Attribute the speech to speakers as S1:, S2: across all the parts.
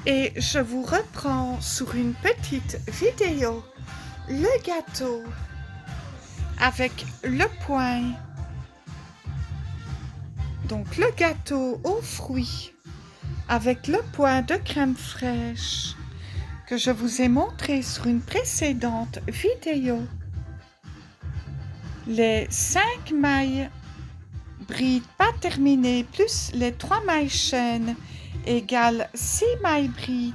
S1: Et je vous reprends sur une petite vidéo le gâteau avec le point. Donc le gâteau aux fruits avec le point de crème fraîche que je vous ai montré sur une précédente vidéo. Les 5 mailles brides pas terminées plus les 3 mailles chaînes égale 6 mailles brides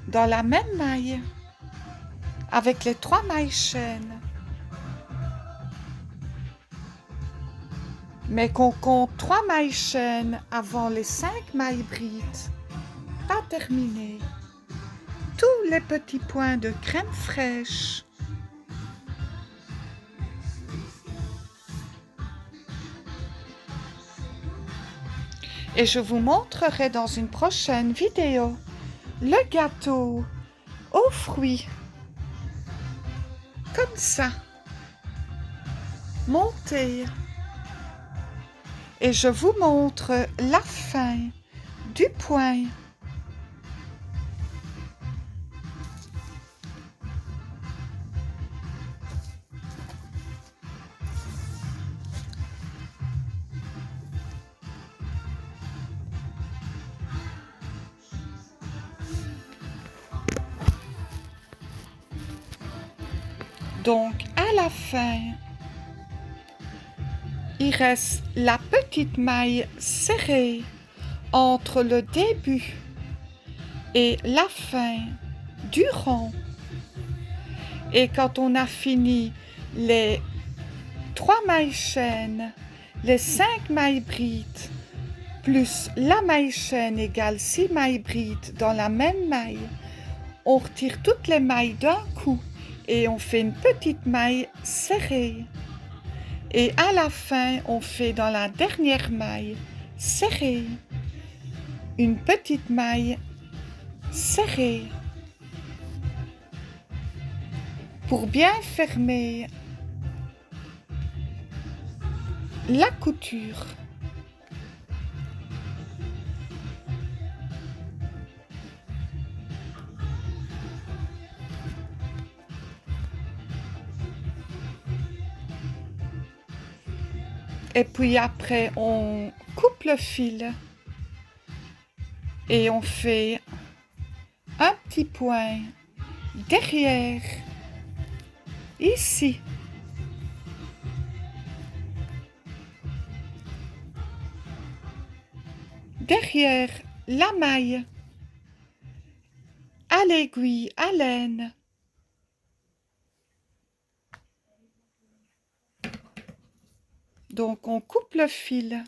S1: dans la même maille avec les 3 mailles chaînes. Mais qu'on compte 3 mailles chaînes avant les 5 mailles brides pas terminées. Tous les petits points de crème fraîche. Et je vous montrerai dans une prochaine vidéo le gâteau aux fruits. Comme ça. Monté. Et je vous montre la fin du point. Donc, à la fin, il reste la petite maille serrée entre le début et la fin du rond. Et quand on a fini les 3 mailles chaînes, les 5 mailles brides, plus la maille chaîne égale 6 mailles brides dans la même maille, on retire toutes les mailles d'un coup et on fait une petite maille serrée. Et à la fin, on fait dans la dernière maille serrée une petite maille serrée pour bien fermer la couture. Et puis après, on coupe le fil et on fait un petit point derrière, ici. Derrière la maille, à l'aiguille, à laine. Donc, on coupe le fil.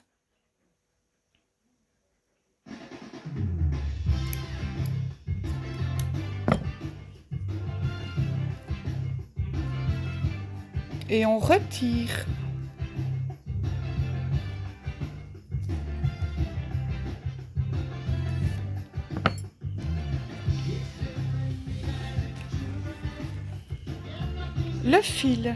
S1: Et on retire. Le fil.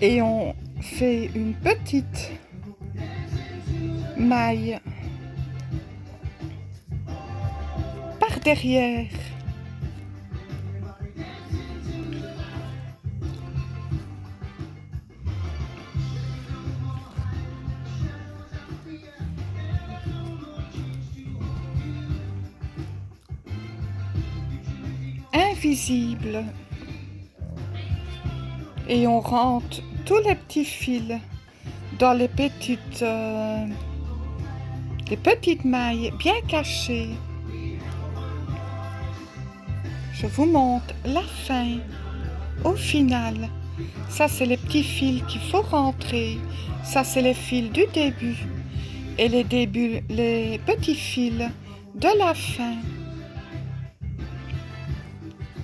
S1: Et on fait une petite maille par derrière. Invisible. Et on rentre tous les petits fils dans les petites mailles bien cachées. Je vous montre la fin au final. Ça, c'est les petits fils qu'il faut rentrer. Ça, c'est les fils du début. Et les petits fils de la fin.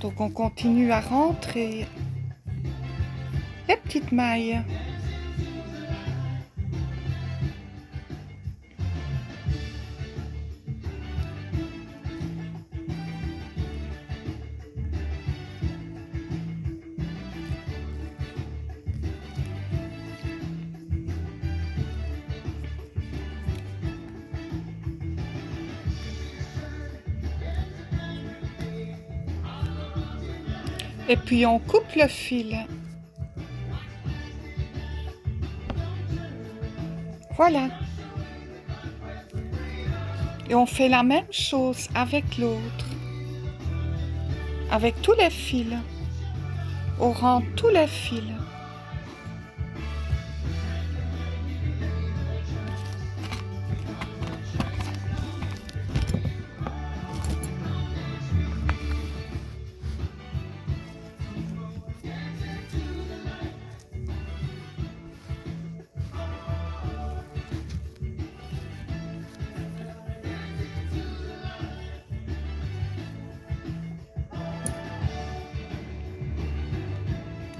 S1: Donc on continue à rentrer les petites mailles. Et puis on coupe le fil. Voilà. Et on fait la même chose avec l'autre. Avec tous les fils. On rend tous les fils.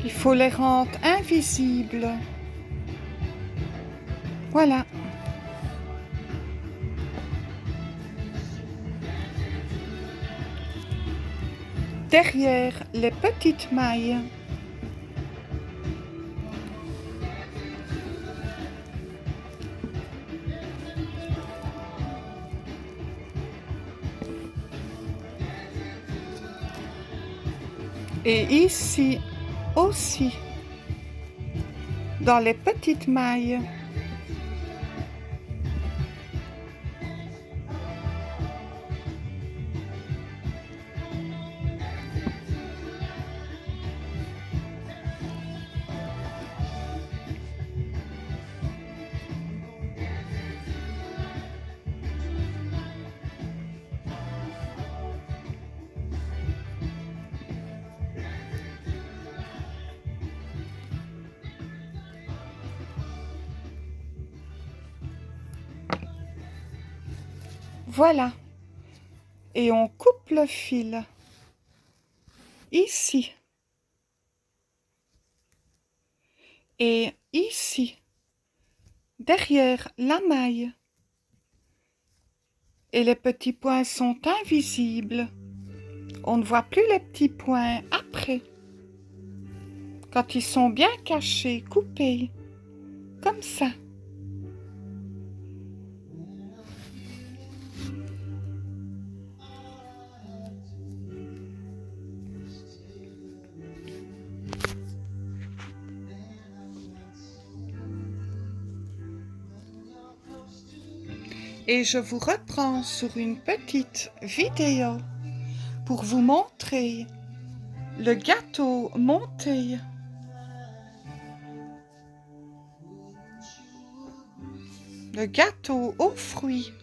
S1: Il faut les rendre invisibles. Voilà. Derrière les petites mailles. Et ici aussi, dans les petites mailles. Voilà. Et on coupe le fil. Ici. Et ici. Derrière la maille. Et les petits points sont invisibles. On ne voit plus les petits points après. Quand ils sont bien cachés, coupés. Comme ça. Et je vous reprends sur une petite vidéo pour vous montrer le gâteau monté. Le gâteau aux fruits.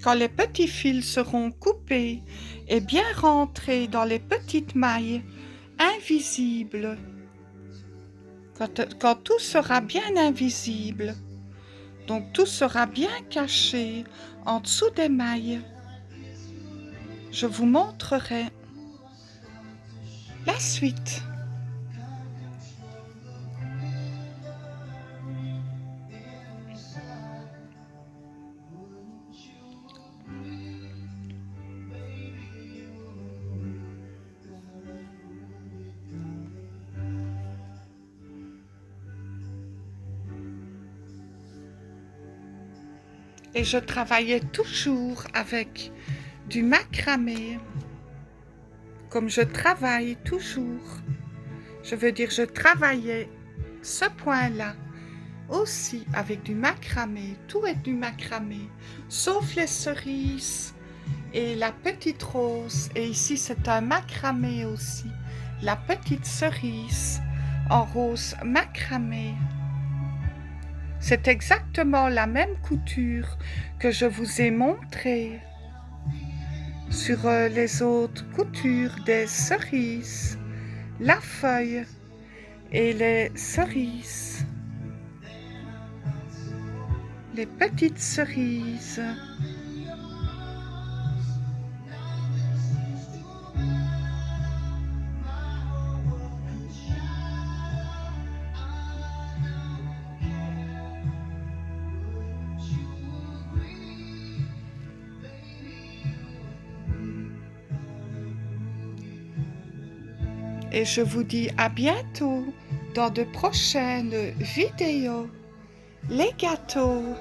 S1: Quand les petits fils seront coupés et bien rentrés dans les petites mailles invisibles, quand tout sera bien invisible, donc tout sera bien caché en dessous des mailles, je vous montrerai la suite. Et je travaillais toujours avec du macramé, comme je travaille toujours. Je veux dire, je travaillais ce point-là aussi avec du macramé. Tout est du macramé, sauf les cerises et la petite rose. Et ici, c'est un macramé aussi. La petite cerise en rose macramé. C'est exactement la même couture que je vous ai montrée sur les autres coutures des cerises, la feuille et les cerises. les petites cerises. Et je vous dis à bientôt dans de prochaines vidéos. Les gâteaux.